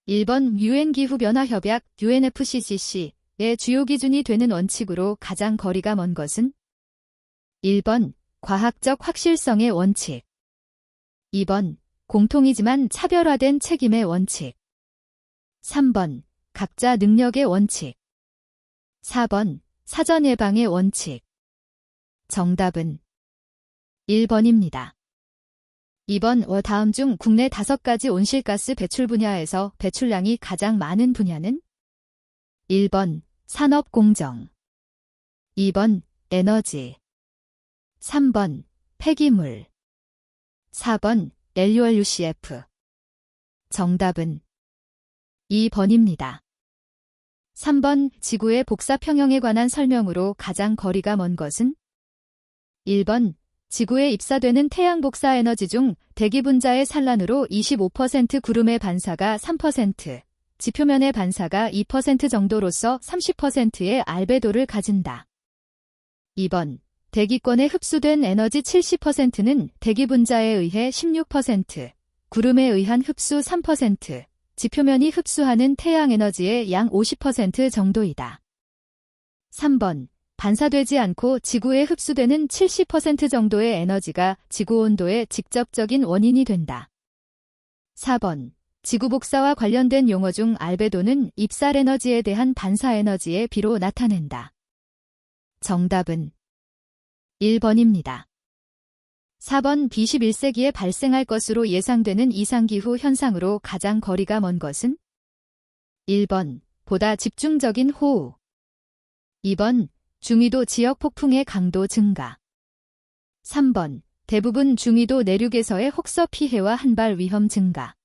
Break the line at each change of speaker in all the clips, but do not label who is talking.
1번 유엔 기후변화협약 UNFCCC의 주요 기준이 되는 원칙으로 가장 거리가 먼 것은? 1번 과학적 확실성의 원칙. 2번 공통이지만 차별화된 책임의 원칙. 3번 각자 능력의 원칙. 4번 사전 예방의 원칙. 정답은 1번입니다. 2번 다음 중 국내 5가지 온실가스 배출 분야에서 배출량이 가장 많은 분야는? 1번 산업공정. 2번 에너지. 3번 폐기물. 4번 LULUCF. 정답은 2번입니다. 3번 지구의 복사 평형에 관한 설명으로 가장 거리가 먼 것은? 1번 지구에 입사되는 태양 복사 에너지 중 대기 분자의 산란으로 25% 구름의 반사가 3%, 지표면의 반사가 2% 정도로서 30%의 알베도를 가진다. 2번 대기권에 흡수된 에너지 70%는 대기 분자에 의해 16%, 구름에 의한 흡수 3%, 지표면이 흡수하는 태양 에너지의 양 50% 정도이다. 3번 반사되지 않고 지구에 흡수되는 70% 정도의 에너지가 지구 온도의 직접적인 원인이 된다. 4번 지구 복사와 관련된 용어 중 알베도는 입살 에너지에 대한 반사 에너지의 비로 나타낸다. 정답은 1번입니다. 4번 21세기에 발생할 것으로 예상되는 이상기후 현상으로 가장 거리가 먼 것은? 1번 보다 집중적인 호우. 2번 중위도 지역 폭풍의 강도 증가. 3번 대부분 중위도 내륙에서의 혹서 피해와 한발 위험 증가.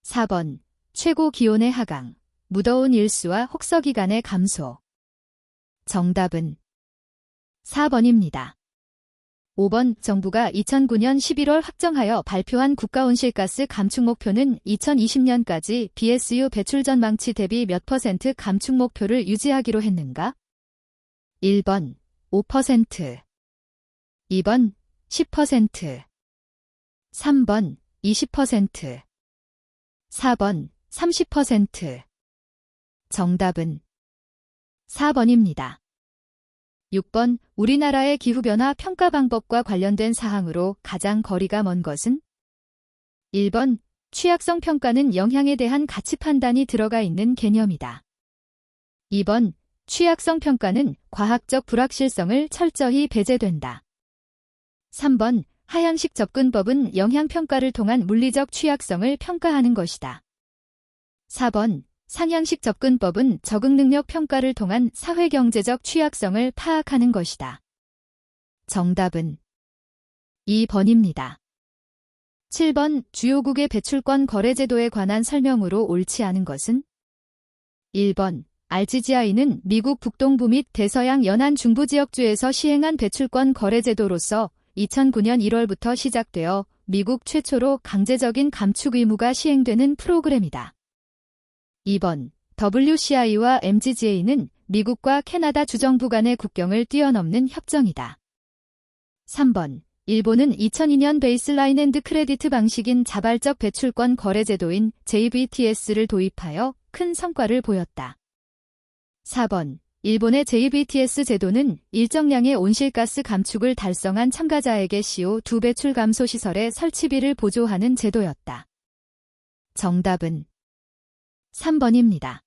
4번 최고 기온의 하강, 무더운 일수와 혹서 기간의 감소. 정답은 4번입니다. 5번 정부가 2009년 11월 확정하여 발표한 국가온실가스 감축 목표는 2020년까지 BSU 배출 전망치 대비 몇 % 감축 목표를 유지하기로 했는가? 1번 5%, 2번 10%, 3번 20%, 4번 30%. 정답은 4번입니다. 6번 우리나라의 기후변화 평가 방법과 관련된 사항으로 가장 거리가 먼 것은? 1번 취약성 평가는 영향에 대한 가치 판단이 들어가 있는 개념이다. 2번 취약성 평가는 과학적 불확실성을 철저히 배제된다. 3번 하향식 접근법은 영향평가를 통한 물리적 취약성을 평가하는 것이다. 4번 상향식 접근법은 적응능력 평가를 통한 사회경제적 취약성을 파악하는 것이다. 정답은 2번입니다. 7번 주요국의 배출권 거래제도에 관한 설명으로 옳지 않은 것은? 1번 RGGI는 미국 북동부 및 대서양 연안 중부 지역주에서 시행한 배출권 거래제도로서 2009년 1월부터 시작되어 미국 최초로 강제적인 감축 의무가 시행되는 프로그램이다. 2번 WCI와 MGGA는 미국과 캐나다 주정부 간의 국경을 뛰어넘는 협정이다. 3번 일본은 2002년 베이슬라인 앤드 크레디트 방식인 자발적 배출권 거래제도인 JBTS를 도입하여 큰 성과를 보였다. 4번 일본의 JBTS 제도는 일정량의 온실가스 감축을 달성한 참가자에게 CO2 배출 감소 시설의 설치비를 보조하는 제도였다. 정답은 3번입니다.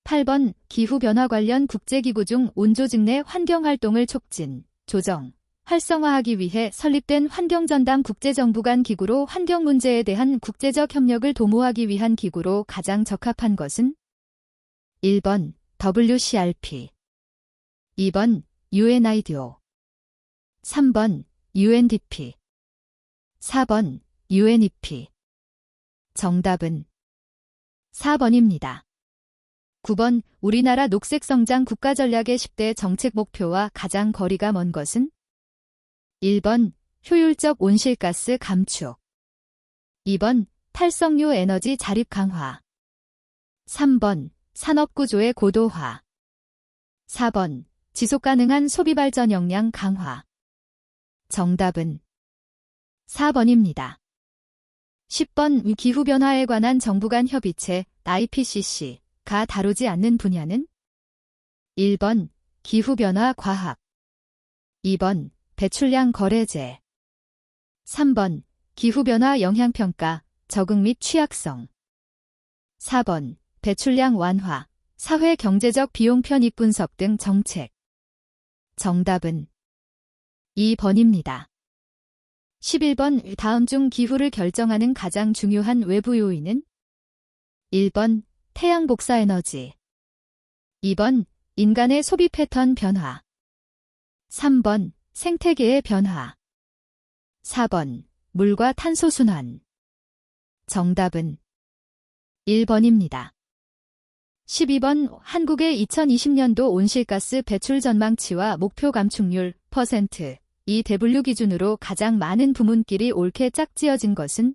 8번 기후변화 관련 국제기구 중 온조직 내 환경활동을 촉진, 조정, 활성화하기 위해 설립된 환경전담 국제정부 간 기구로 환경 문제에 대한 국제적 협력을 도모하기 위한 기구로 가장 적합한 것은? 1번 WCRP, 2번 UNIDO, 3번 UNDP, 4번 UNEP. 정답은 4번입니다. 9번 우리나라 녹색성장 국가전략의 10대 정책 목표와 가장 거리가 먼 것은? 1번 효율적 온실가스 감축, 2번 탈석유 에너지 자립 강화, 3번 산업구조의 고도화, 4번 지속가능한 소비발전 역량 강화. 정답은 4번입니다. 10번 기후변화에 관한 정부 간 협의체 IPCC가 다루지 않는 분야는 1번 기후변화 과학 2번 배출량 거래제 3번 기후변화 영향평가 적응 및 취약성 4번 배출량 완화 사회 경제적 비용 편익 분석 등 정책 정답은 2번입니다. 11번 다음 중 기후를 결정하는 가장 중요한 외부 요인은 1번 태양 복사에너지 2번 인간의 소비 패턴 변화 3번 생태계의 변화 4번 물과 탄소 순환 정답은 1번입니다. 12번 한국의 2020년도 온실가스 배출 전망치와 목표 감축률 %EW 기준으로 가장 많은 부문끼리 옳게 짝지어진 것은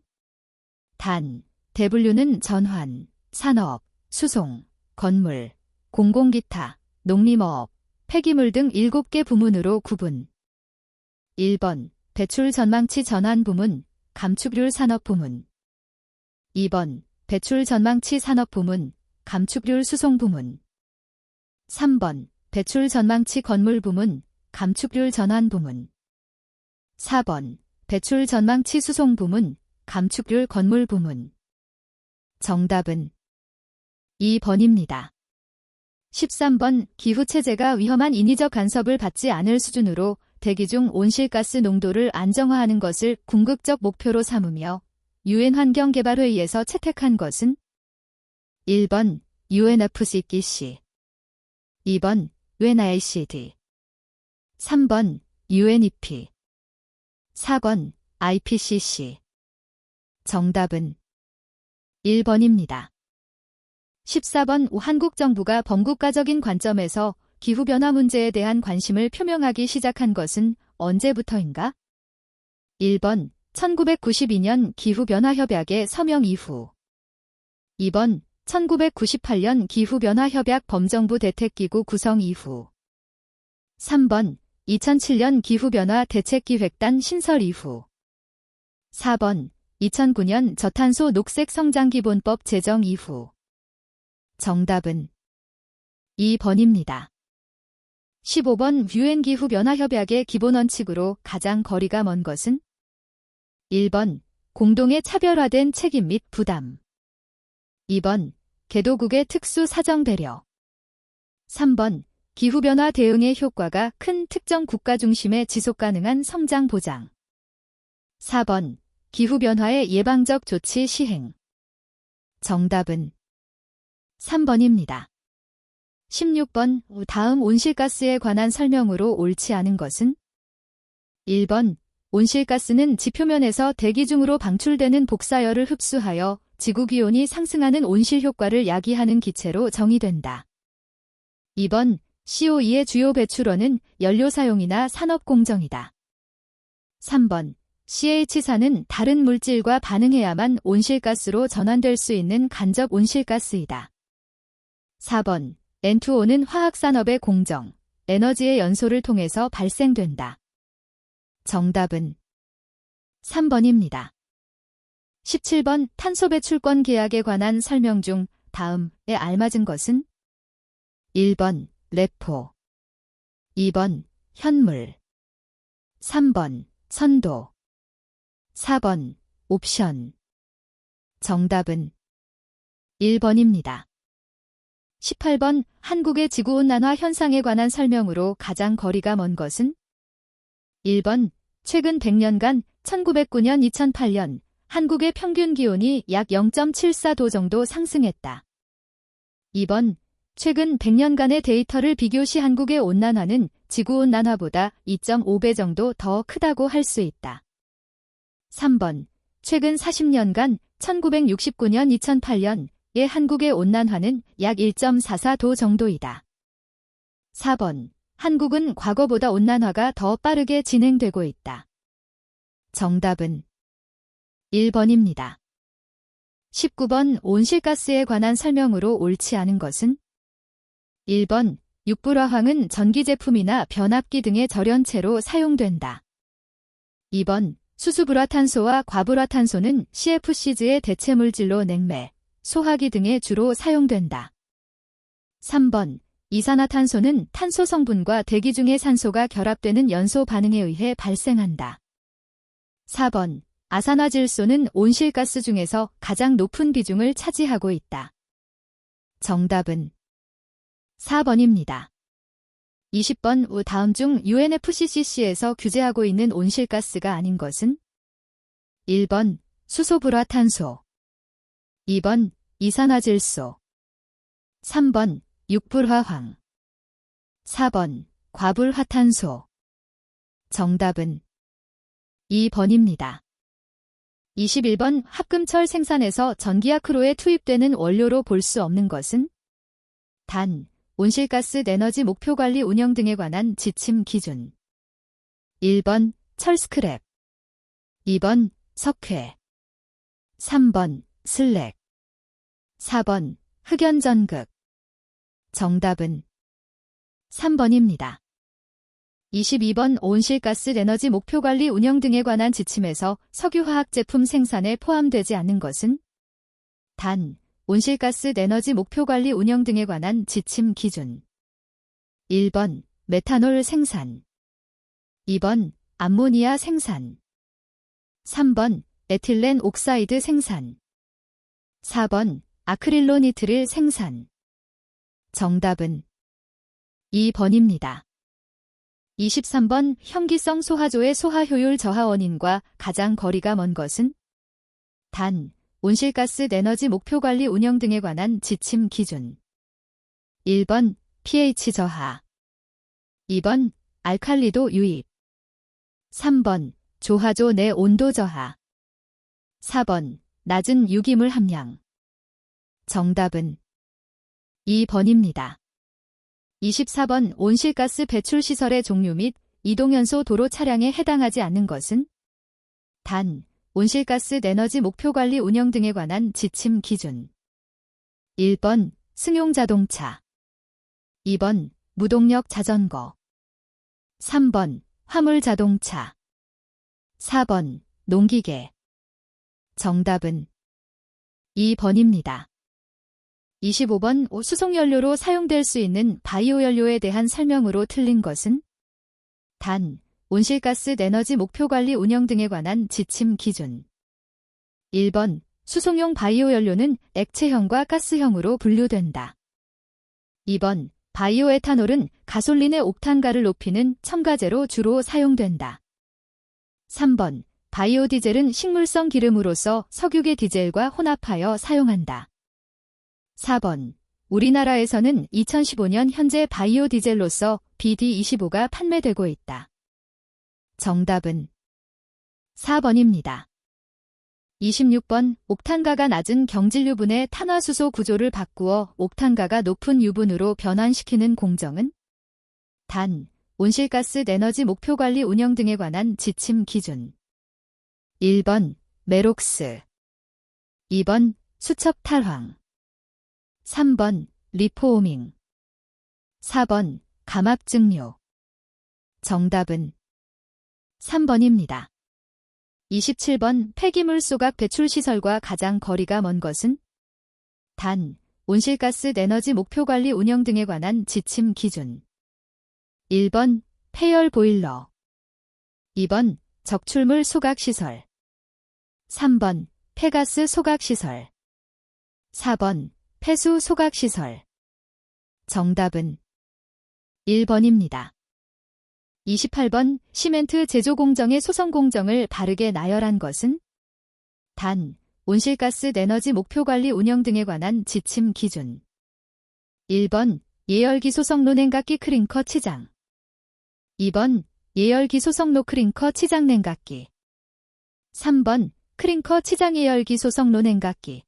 단, W는 전환, 산업, 수송, 건물, 공공기타, 농림어업, 폐기물 등 7개 부문으로 구분. 1번 배출 전망치 전환 부문, 감축률 산업 부문 2번 배출 전망치 산업 부문, 감축률 수송 부문 3번 배출 전망치 건물 부문, 감축률 전환 부문 4번 배출 전망치 수송 부문, 감축률 건물 부문 정답은 2번입니다. 13번 기후체제가 위험한 인위적 간섭을 받지 않을 수준으로 대기 중 온실가스 농도를 안정화하는 것을 궁극적 목표로 삼으며 UN 환경개발회의에서 채택한 것은 1번 UNFCCC 2번 UNICD 3번 UNEP 4번 IPCC 정답은 1번입니다. 14번 한국 정부가 범국가적인 관점에서 기후변화 문제에 대한 관심을 표명하기 시작한 것은 언제부터인가? 1번 1992년 기후변화협약의 서명 이후 2번 1998년 기후변화협약 범정부 대책기구 구성 이후 3번 2007년 기후변화 대책기획단 신설 이후 4번 2009년 저탄소 녹색성장기본법 제정 이후 정답은 2번입니다. 15번 UN 기후변화협약의 기본원칙으로 가장 거리가 먼 것은 1번 공동의 차별화된 책임 및 부담 2번 개도국의 특수 사정 배려 3번 기후변화 대응의 효과가 큰 특정 국가 중심의 지속가능한 성장 보장 4번 기후변화의 예방적 조치 시행 정답은 3번입니다. 16번 다음 온실가스에 관한 설명으로 옳지 않은 것은 1번 온실가스는 지표면에서 대기 중으로 방출되는 복사열을 흡수하여 지구기온이 상승하는 온실효과를 야기하는 기체로 정의된다. 2번 CO2의 주요 배출원은 연료 사용이나 산업 공정이다. 3번 CH사는 다른 물질과 반응해야만 온실가스로 전환될 수 있는 간접 온실가스이다. 4번 N2O는 화학산업의 공정, 에너지의 연소를 통해서 발생된다. 정답은 3번입니다. 17번 탄소 배출권 계약에 관한 설명 중 다음에 알맞은 것은 1번 레포 2번 현물 3번 선도 4번 옵션 정답은 1번입니다. 18번 한국의 지구온난화 현상에 관한 설명으로 가장 거리가 먼 것은 1번 최근 100년간 1909년 2008년 한국의 평균 기온이 약 0.74도 정도 상승했다. 2번 최근 100년간의 데이터를 비교시 한국의 온난화는 지구온난화보다 2.5배 정도 더 크다고 할 수 있다. 3번 최근 40년간 1969년 2008년의 한국의 온난화는 약 1.44도 정도이다. 4번 한국은 과거보다 온난화가 더 빠르게 진행되고 있다. 정답은 1번입니다. 19번 온실가스에 관한 설명으로 옳지 않은 것은 1번 육불화황은 전기 제품이나 변압기 등의 절연체로 사용된다. 2번 수수불화탄소와 과불화탄소는 CFC즈의 대체물질로 냉매, 소화기 등에 주로 사용된다. 3번 이산화탄소는 탄소 성분과 대기 중의 산소가 결합되는 연소 반응에 의해 발생한다. 4번 아산화질소는 온실가스 중에서 가장 높은 비중을 차지하고 있다. 정답은 4번입니다. 20번 다음 중 UNFCCC에서 규제하고 있는 온실가스가 아닌 것은? 1번 수소불화탄소, 2번 이산화질소, 3번 육불화황, 4번 과불화탄소. 정답은 2번입니다. 21번 합금철 생산에서 전기화크로에 투입되는 원료로 볼 수 없는 것은? 단, 온실가스 에너지 목표관리 운영 등에 관한 지침 기준. 1번 철스크랩, 2번 석회, 3번 슬랙, 4번 흑연전극. 정답은 3번입니다. 22번 온실가스 에너지 목표관리 운영 등에 관한 지침에서 석유화학 제품 생산에 포함되지 않는 것은? 단, 온실가스 에너지 목표관리 운영 등에 관한 지침 기준. 1번 메탄올 생산, 2번 암모니아 생산, 3번 에틸렌 옥사이드 생산, 4번 아크릴로니트릴 생산. 정답은 2번입니다. 23번 현기성 소하조의 소하 효율 저하 원인과 가장 거리가 먼 것은? 단, 온실가스 에너지 목표관리 운영 등에 관한 지침 기준. 1번 pH 저하, 2번 알칼리도 유입, 3번 조하조 내 온도 저하, 4번 낮은 유기물 함량. 정답은 2번입니다. 24번 온실가스 배출 시설의 종류 및 이동연소 도로 차량에 해당하지 않는 것은? 단, 온실가스 에너지 목표관리 운영 등에 관한 지침 기준. 1번 승용자동차, 2번 무동력 자전거, 3번 화물자동차, 4번 농기계. 정답은 2번입니다. 25번 수송연료로 사용될 수 있는 바이오연료에 대한 설명으로 틀린 것은? 단, 온실가스 에너지 목표관리 운영 등에 관한 지침 기준. 1번 수송용 바이오연료는 액체형과 가스형으로 분류된다. 2번 바이오에탄올은 가솔린의 옥탄가를 높이는 첨가제로 주로 사용된다. 3번 바이오디젤은 식물성 기름으로서 석유계 디젤과 혼합하여 사용한다. 4번 우리나라에서는 2015년 현재 바이오디젤로서 BD25가 판매되고 있다. 정답은 4번입니다. 26번 옥탄가가 낮은 경질 유분의 탄화수소 구조를 바꾸어 옥탄가가 높은 유분으로 변환시키는 공정은? 단, 온실가스 에너지 목표관리 운영 등에 관한 지침 기준. 1번 메록스, 2번 수척탈황, 3번 리포오밍, 4번 감압증류. 정답은 3번입니다. 27번 폐기물 소각 배출 시설과 가장 거리가 먼 것은? 단, 온실가스 에너지 목표관리 운영 등에 관한 지침 기준. 1번 폐열 보일러, 2번 적출물 소각 시설, 3번 폐가스 소각 시설, 4번 폐수 소각 시설. 정답은 1번입니다. 28번 시멘트 제조 공정의 소성 공정을 바르게 나열한 것은? 단, 온실가스 에너지 목표관리 운영 등에 관한 지침 기준. 1번 예열기 소성 논행각기 크링커 치장, 2번 예열기 소성 노크링커 치장 냉각기, 3번 크링커 치장 예열기 소성 논행각기,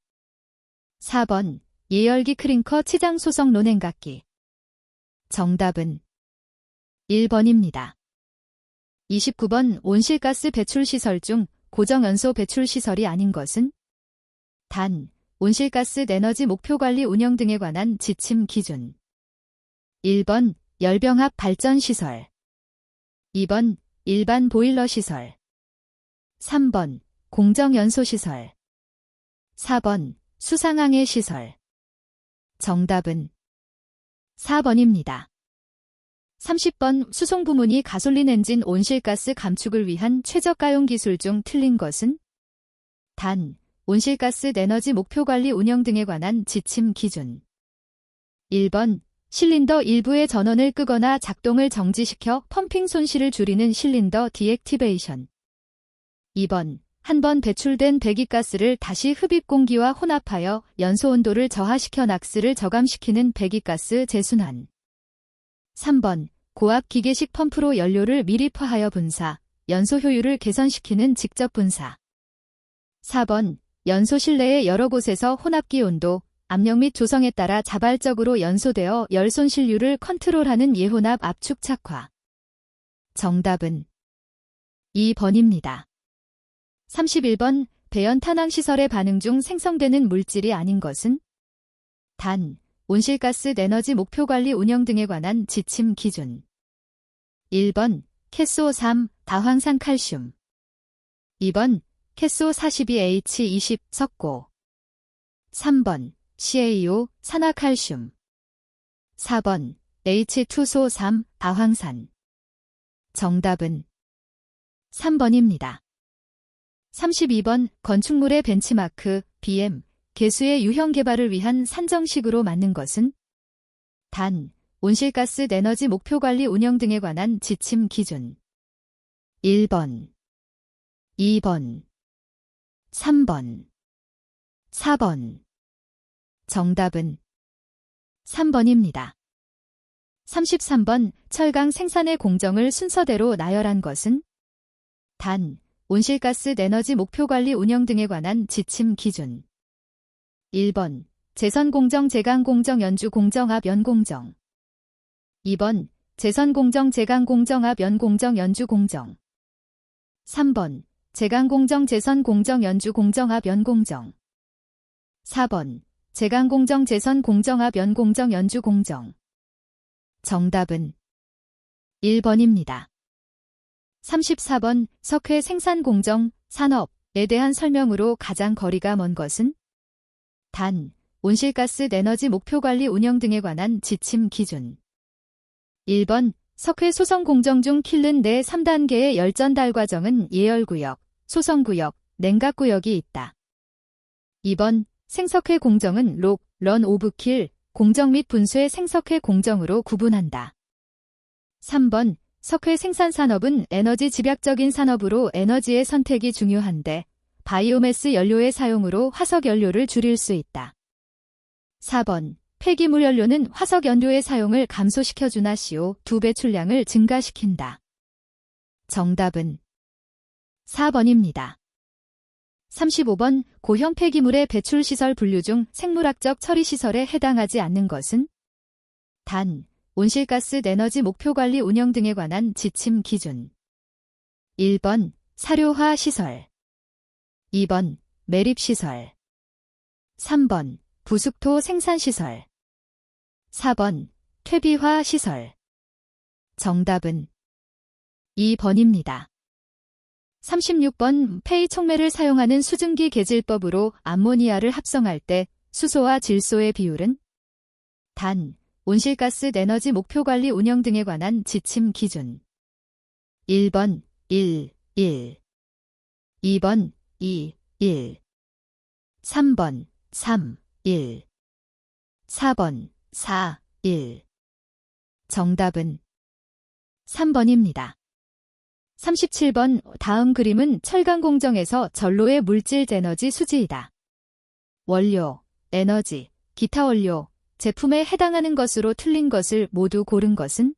4번 예열기 크링커 치장 소성 논행각기. 정답은 1번입니다. 29번 온실가스 배출 시설 중 고정연소 배출 시설이 아닌 것은? 단, 온실가스 에너지 목표관리 운영 등에 관한 지침 기준. 1번 열병합 발전 시설, 2번 일반 보일러 시설, 3번 공정연소시설. 4번 수상항해 시설. 정답은 4번입니다. 30번 수송부문이 가솔린 엔진 온실가스 감축을 위한 최저가용 기술 중 틀린 것은? 단, 온실가스 에너지 목표관리 운영 등에 관한 지침 기준. 1번 실린더 일부의 전원을 끄거나 작동을 정지시켜 펌핑 손실을 줄이는 실린더 디액티베이션. 2번 한 번 배출된 배기가스를 다시 흡입 공기와 혼합하여 연소 온도를 저하시켜 낙스를 저감시키는 배기가스 재순환. 3번 고압 기계식 펌프로 연료를 밀입화하여 분사, 연소 효율을 개선시키는 직접 분사. 4번 연소 실내의 여러 곳에서 혼합기 온도, 압력 및 조성에 따라 자발적으로 연소되어 열 손실률을 컨트롤하는 예혼합 압축 착화. 정답은 2번입니다. 31번 배연 탄환시설의 반응 중 생성되는 물질이 아닌 것은? 단, 온실가스 에너지 목표관리 운영 등에 관한 지침 기준. 1번 캐소3 다황산 칼슘. 2번 캐소42H20 석고. 3번 CaO 산화칼슘. 4번 H2So3 다황산. 정답은 3번입니다. 32번 건축물의 벤치마크 BM 개수의 유형 개발을 위한 산정식으로 맞는 것은? 단, 온실가스 에너지 목표관리 운영 등에 관한 지침 기준. 1번, 2번, 3번, 4번. 정답은 3번입니다. 33번 철강 생산의 공정을 순서대로 나열한 것은? 단, 온실가스 에너지 목표관리 운영 등에 관한 지침 기준. 1번 재선공정 제강공정 연주공정압 연공정. 2번 재선공정 제강공정압 연공정 연주공정. 3번 제강공정 재선공정 연주공정압 연공정. 4번 제강공정 재선공정압 연공정 연주공정. 정답은 1번입니다. 34번 석회 생산공정, 산업에 대한 설명으로 가장 거리가 먼 것은? 단, 온실가스 에너지 목표관리 운영 등에 관한 지침 기준. 1번 석회 소성공정 중 킬른 내 3단계의 열전달 과정은 예열구역, 소성구역, 냉각구역이 있다. 2번 생석회 공정은 록, 런 오브킬, 공정 및 분수의 생석회 공정으로 구분한다. 3번 석회 생산 산업은 에너지 집약적인 산업으로 에너지의 선택이 중요한데 바이오매스 연료의 사용으로 화석 연료를 줄일 수 있다. 4번 폐기물 연료는 화석 연료의 사용을 감소시켜주나 CO2 배출량을 증가시킨다. 정답은 4번입니다. 35번 고형 폐기물의 배출시설 분류 중 생물학적 처리시설에 해당하지 않는 것은? 단, 온실가스 에너지 목표관리 운영 등에 관한 지침 기준. 1번 사료화 시설. 2번 매립시설. 3번 부숙토 생산시설. 4번 퇴비화 시설. 정답은 2번입니다. 36번 폐의 촉매를 사용하는 수증기 계질법으로 암모니아를 합성할 때 수소와 질소의 비율은? 단, 온실가스 에너지 목표관리 운영 등에 관한 지침 기준. 1번 1, 1. 2번 2, 1. 3번 3, 1. 4번 4, 1. 정답은 3번입니다. 37번 다음 그림은 철강 공정에서 전로의 물질 에너지 수지이다. 원료, 에너지, 기타 원료, 제품에 해당하는 것으로 틀린 것을 모두 고른 것은?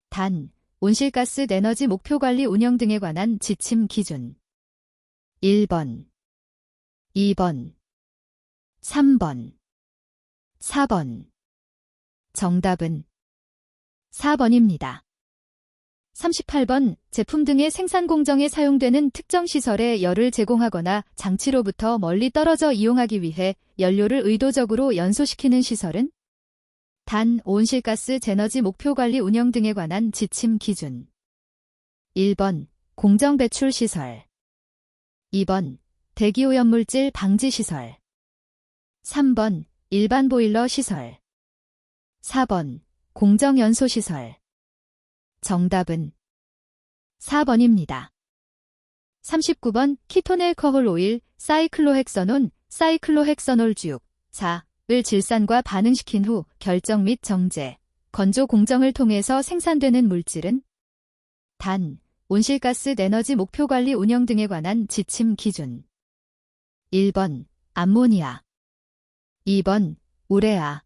단, 온실가스 에너지 목표관리 운영 등에 관한 지침 기준. 1번, 2번, 3번, 4번. 정답은 4번입니다. 38번 제품 등의 생산 공정에 사용되는 특정 시설에 열을 제공하거나 장치로부터 멀리 떨어져 이용하기 위해 연료를 의도적으로 연소시키는 시설은? 단, 온실가스 에너지 목표관리 운영 등에 관한 지침 기준. 1번 공정 배출 시설. 2번 대기오염물질 방지시설. 3번 일반 보일러 시설. 4번 공정연소시설. 정답은 4번입니다. 39번 키토네일커홀 오일, 사이클로헥서논, 사이클로헥서놀 주 4을 질산과 반응시킨 후 결정 및 정제, 건조 공정을 통해서 생산되는 물질은 단, 온실가스 에너지 목표 관리 운영 등에 관한 지침 기준. 1번 암모니아, 2번 우레아,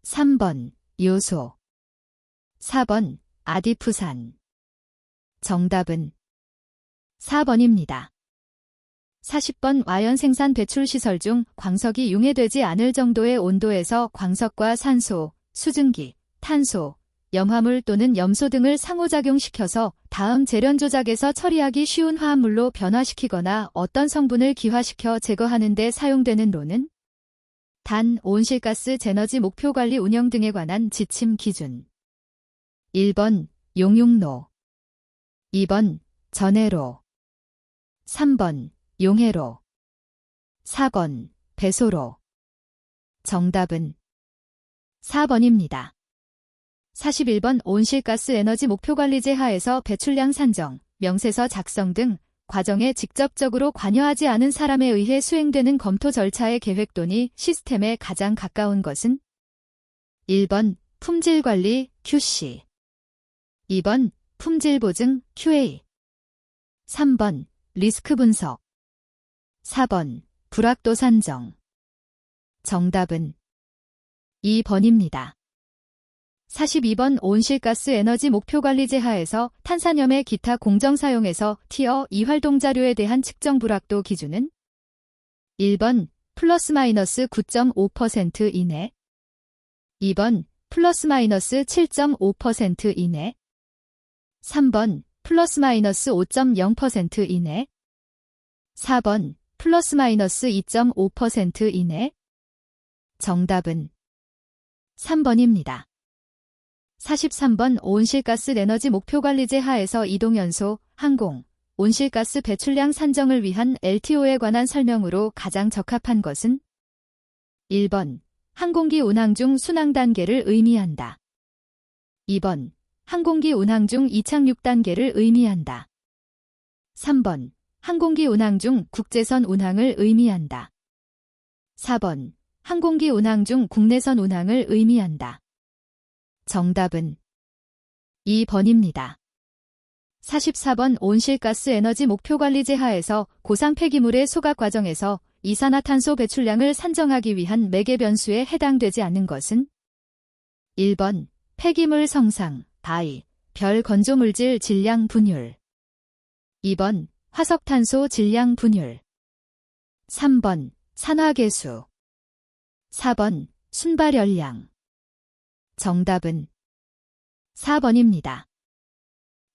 3번 요소, 4번 아디푸산. 정답은 4번입니다. 40번 와연 생산 배출 시설 중 광석이 융해되지 않을 정도의 온도에서 광석과 산소, 수증기, 탄소, 염화물 또는 염소 등을 상호작용시켜서 다음 재련 조작에서 처리하기 쉬운 화합물로 변화시키거나 어떤 성분을 기화시켜 제거하는 데 사용되는 로는 단, 온실가스 에너지 목표 관리 운영 등에 관한 지침 기준. 1번 용융로, 2번 전해로, 3번 용해로, 4번 배소로. 정답은 4번입니다. 41번 온실가스 에너지 목표관리제 하에서 배출량 산정, 명세서 작성 등 과정에 직접적으로 관여하지 않은 사람에 의해 수행되는 검토 절차의 계획 또는 시스템에 가장 가까운 것은 1번 품질관리 QC, 2번 품질보증 QA, 3번 리스크 분석, 4번 불확도 산정. 정답은 2번입니다. 42번 온실가스 에너지 목표관리제 하에서 탄산염의 기타 공정 사용에서 티어 2 활동자료에 대한 측정 불확도 기준은 1번 플러스 마이너스 9.5% 이내, 2번 플러스 마이너스 7.5% 이내, 3번 플러스 마이너스 5.0% 이내, 4번 플러스 마이너스 2.5% 이내. 정답은 3번입니다. 43번 온실가스 에너지 목표관리제 하에서 이동연소, 항공, 온실가스 배출량 산정을 위한 LTO에 관한 설명으로 가장 적합한 것은 1번 항공기 운항 중 순항 단계를 의미한다. 2번 항공기 운항 중 이착륙 단계를 의미한다. 3번 항공기 운항 중 국제선 운항을 의미한다. 4번 항공기 운항 중 국내선 운항을 의미한다. 정답은 2번입니다. 44번 온실가스 에너지 목표관리제 하에서 고상 폐기물의 소각 과정에서 이산화탄소 배출량을 산정하기 위한 매개 변수에 해당되지 않는 것은 1번 폐기물 성상, 바이, 별 건조물질 질량 분율, 2번 화석탄소 질량 분율, 3번 산화계수, 4번 순발열량. 정답은 4번입니다.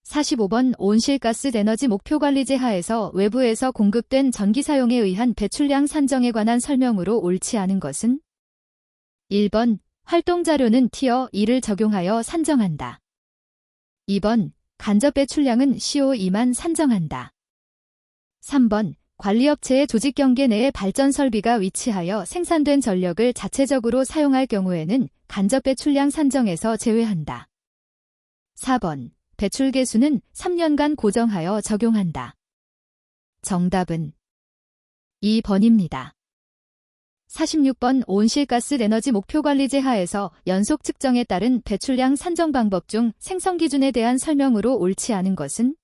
45번 온실가스 에너지 목표관리제 하에서 외부에서 공급된 전기 사용에 의한 배출량 산정에 관한 설명으로 옳지 않은 것은 1번 활동자료는 티어 2를 적용하여 산정한다. 2번 간접 배출량은 CO2만 산정한다. 3번 관리업체의 조직 경계 내에 발전 설비가 위치하여 생산된 전력을 자체적으로 사용할 경우에는 간접 배출량 산정에서 제외한다. 4번 배출 계수는 3년간 고정하여 적용한다. 정답은 2번입니다. 46번 온실가스 에너지 목표관리제 하에서 연속 측정에 따른 배출량 산정 방법 중 생성 기준에 대한 설명으로 옳지 않은 것은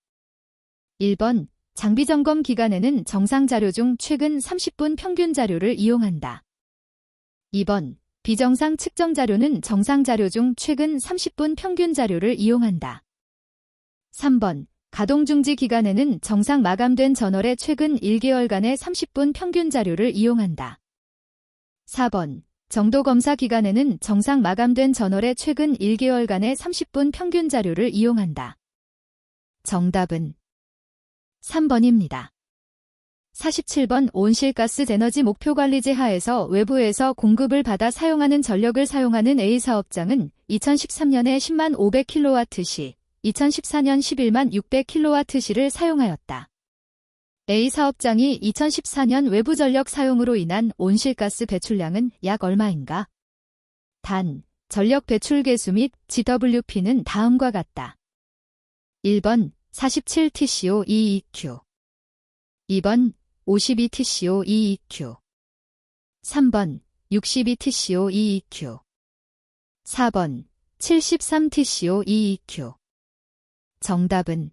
1번 장비 점검 기간에는 정상 자료 중 최근 30분 평균 자료를 이용한다. 2번 비정상 측정 자료는 정상 자료 중 최근 30분 평균 자료를 이용한다. 3번 가동 중지 기간에는 정상 마감된 저널의 최근 1개월간의 30분 평균 자료를 이용한다. 4번 정도 검사 기간에는 정상 마감된 저널의 최근 1개월간의 30분 평균 자료를 이용한다. 정답은 3번입니다. 47번 온실가스 에너지 목표관리제 하에서 외부에서 공급을 받아 사용하는 전력을 사용하는 A사업장은 2013년에 10만 500kWh 시, 2014년 11만 600kWh를 사용하였다. A 사업장이 2014년 외부 전력 사용으로 인한 온실가스 배출량은 약 얼마인가? 단, 전력 배출 계수 및 GWP는 다음과 같다. 1번 47TCO-EEQ 2번 52TCO-EEQ 3번 62TCO-EEQ 4번 73TCO-EEQ 정답은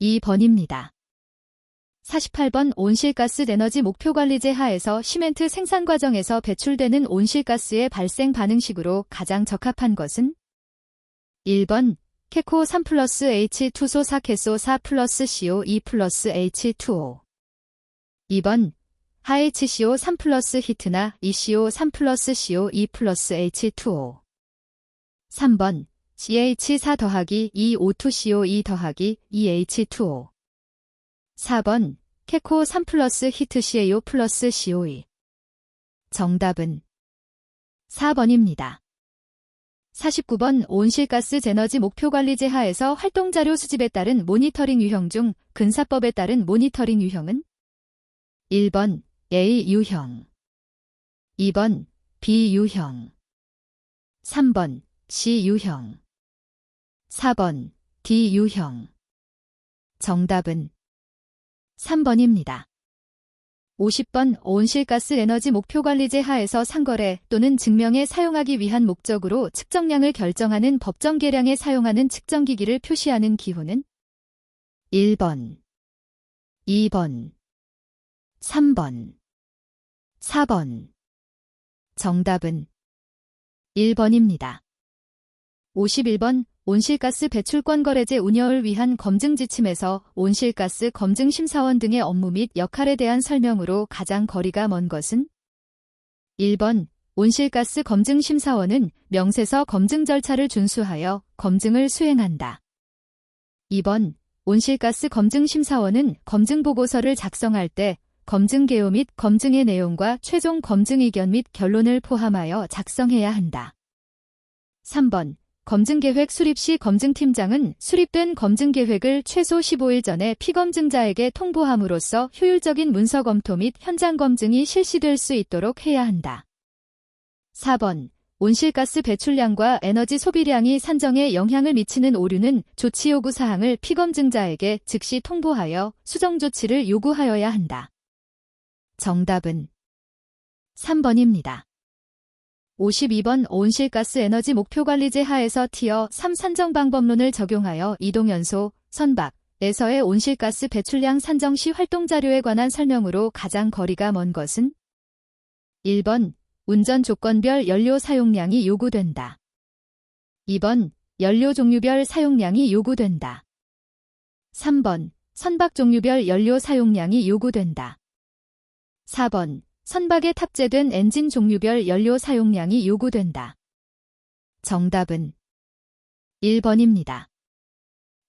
2번입니다. 48번 온실가스 에너지 목표관리제 하에서 시멘트 생산 과정에서 배출되는 온실가스의 발생 반응식으로 가장 적합한 것은 1번 케코 3 플러스 H2소 4 케소 4 플러스 CO 2 플러스 H2O 2번 하HCO 3 플러스 히트나 ECO 3 플러스 CO 2 플러스 H2O 3번 CH4 더하기 2O2CO2 더하기 2H2O 4번 케코 3 플러스 히트 CaO 플러스 CO2 정답은 4번입니다. 49번 온실가스 에너지 목표관리제 하에서 활동자료 수집에 따른 모니터링 유형 중 근사법에 따른 모니터링 유형은 1번 A 유형 2번 B 유형 3번 C 유형 4번 D 유형 정답은 3번입니다. 50번 온실가스 에너지 목표관리제 하에서 상거래 또는 증명에 사용하기 위한 목적으로 측정량을 결정하는 법정 계량에 사용하는 측정기기를 표시하는 기호는 1번, 2번, 3번, 4번 정답은 1번입니다. 51번 온실가스 배출권 거래제 운영을 위한 검증 지침에서 온실가스 검증 심사원 등의 업무 및 역할에 대한 설명으로 가장 거리가 먼 것은 1번 온실가스 검증 심사원은 명세서 검증 절차를 준수하여 검증을 수행한다. 2번 온실가스 검증 심사원은 검증 보고서를 작성할 때 검증 개요 및 검증의 내용과 최종 검증 의견 및 결론을 포함하여 작성해야 한다. 3번 검증계획 수립 시 검증팀장은 수립된 검증계획을 최소 15일 전에 피검증자에게 통보함으로써 효율적인 문서 검토 및 현장 검증이 실시될 수 있도록 해야 한다. 4번 온실가스 배출량과 에너지 소비량이 산정에 영향을 미치는 오류는 조치 요구 사항을 피검증자에게 즉시 통보하여 수정 조치를 요구하여야 한다. 정답은 3번입니다. 52번 온실가스 에너지 목표관리제 하에서 티어 3 산정 방법론을 적용하여 이동연소, 선박에서의 온실가스 배출량 산정 시 활동자료에 관한 설명으로 가장 거리가 먼 것은 1번 운전 조건별 연료 사용량이 요구된다. 2번 연료 종류별 사용량이 요구된다. 3번 선박 종류별 연료 사용량이 요구된다. 4번 선박에 탑재된 엔진 종류별 연료 사용량이 요구된다. 정답은 1번입니다.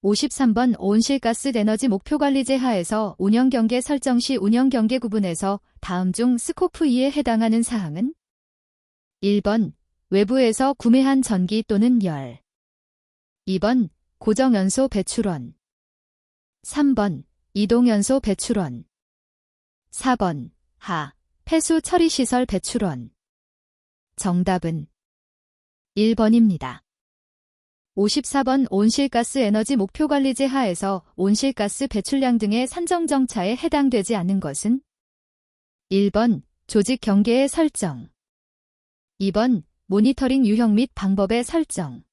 53번 온실가스 에너지 목표관리제 하에서 운영경계 설정 시 운영경계 구분에서 다음 중 스코프 2에 해당하는 사항은 1번 외부에서 구매한 전기 또는 열 2번 고정연소 배출원 3번 이동연소 배출원 4번 폐수 처리시설 배출원 정답은 1번입니다. 54번 온실가스 에너지 목표관리제 하에서 온실가스 배출량 등의 산정 정차에 해당되지 않는 것은 1번 조직 경계의 설정 2번 모니터링 유형 및 방법의 설정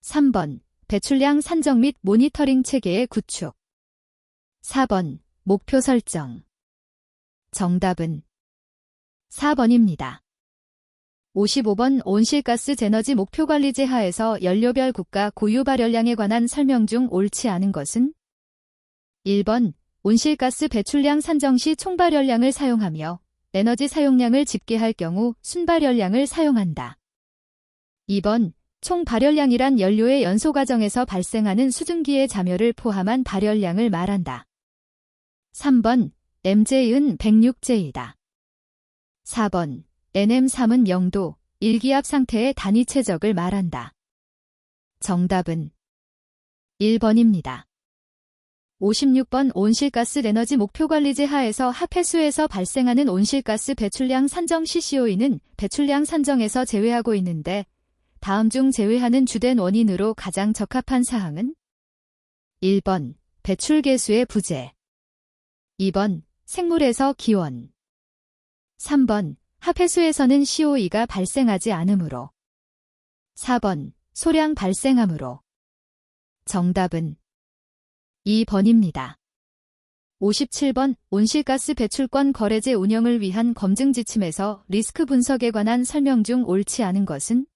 3번 배출량 산정 및 모니터링 체계의 구축 4번 목표 설정 정답은 4번입니다. 55번 온실가스 에너지 목표관리제 하에서 연료별 국가 고유 발열량에 관한 설명 중 옳지 않은 것은 1번 온실가스 배출량 산정 시 총발열량을 사용하며 에너지 사용량을 집계할 경우 순발열량을 사용한다. 2번 총발열량이란 연료의 연소 과정에서 발생하는 수증기의 잠열을 포함한 발열량을 말한다. 3번 MJ은 106J이다. 4번 NM3은 0도, 1기압 상태의 단위 최적을 말한다. 정답은 1번입니다. 56번 온실가스 에너지 목표관리제 하에서 합해수에서 발생하는 온실가스 배출량 산정 시 COE는 배출량 산정에서 제외하고 있는데 다음 중 제외하는 주된 원인으로 가장 적합한 사항은 1번 배출개수의 부재 2번 생물에서 기원 3번 합해수에서는 COE가 발생하지 않으므로 4번 소량 발생하므로 정답은 2번입니다. 57번 온실가스 배출권 거래제 운영을 위한 검증 지침에서 리스크 분석에 관한 설명 중 옳지 않은 것은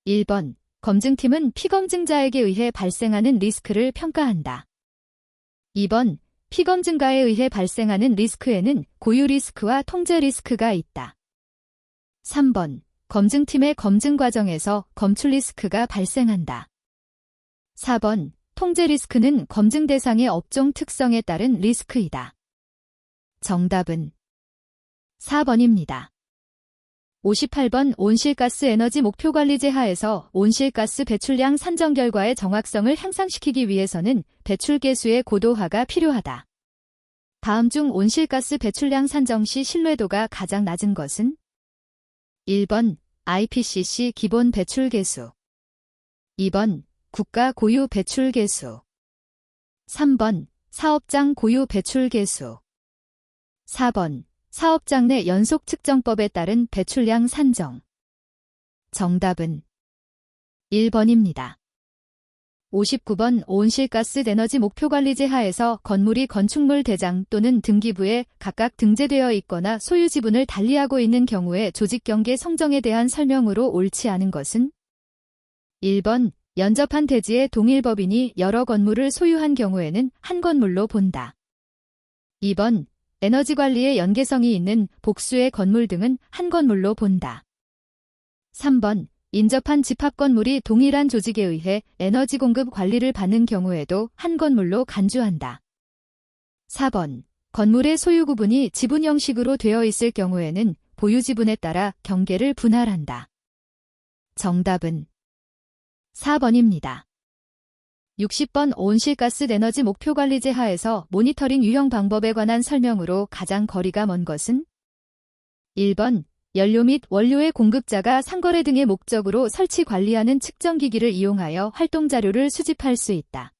1번 검증팀은 피검증자에게 의해 발생하는 리스크를 평가한다. 2번 피검증가에 의해 발생하는 리스크에는 고유 리스크와 통제 리스크가 있다. 3번 검증팀의 검증 과정에서 검출 리스크가 발생한다. 4번 통제 리스크는 검증 대상의 업종 특성에 따른 리스크이다. 정답은 4번입니다. 58번 온실가스 에너지 목표관리제 하에서 온실가스 배출량 산정 결과의 정확성을 향상시키기 위해서는 배출계수의 고도화가 필요하다. 다음 중 온실가스 배출량 산정 시 신뢰도가 가장 낮은 것은 1번 IPCC 기본 배출계수 2번 국가 고유 배출계수 3번 사업장 고유 배출계수 4번 사업장 내 연속 측정법에 따른 배출량 산정. 정답은 1번입니다. 59번 온실가스 에너지 목표관리제 하에서 건물이 건축물 대장 또는 등기부에 각각 등재되어 있거나 소유 지분을 달리하고 있는 경우에 조직경계 성정에 대한 설명으로 옳지 않은 것은 1번 연접한 대지의 동일 법인이 여러 건물을 소유한 경우에는 한 건물로 본다. 2번 에너지 관리에 연계성이 있는 복수의 건물 등은 한 건물로 본다. 3번 인접한 집합 건물이 동일한 조직에 의해 에너지 공급 관리를 받는 경우에도 한 건물로 간주한다. 4번 건물의 소유 구분이 지분 형식으로 되어 있을 경우에는 보유 지분에 따라 경계를 분할한다. 정답은 4번입니다. 60번 온실가스 에너지 목표관리제 하에서 모니터링 유형 방법에 관한 설명으로 가장 거리가 먼 것은 1번 연료 및 원료의 공급자가 상거래 등의 목적으로 설치 관리하는 측정기기를 이용하여 활동자료를 수집할 수 있다.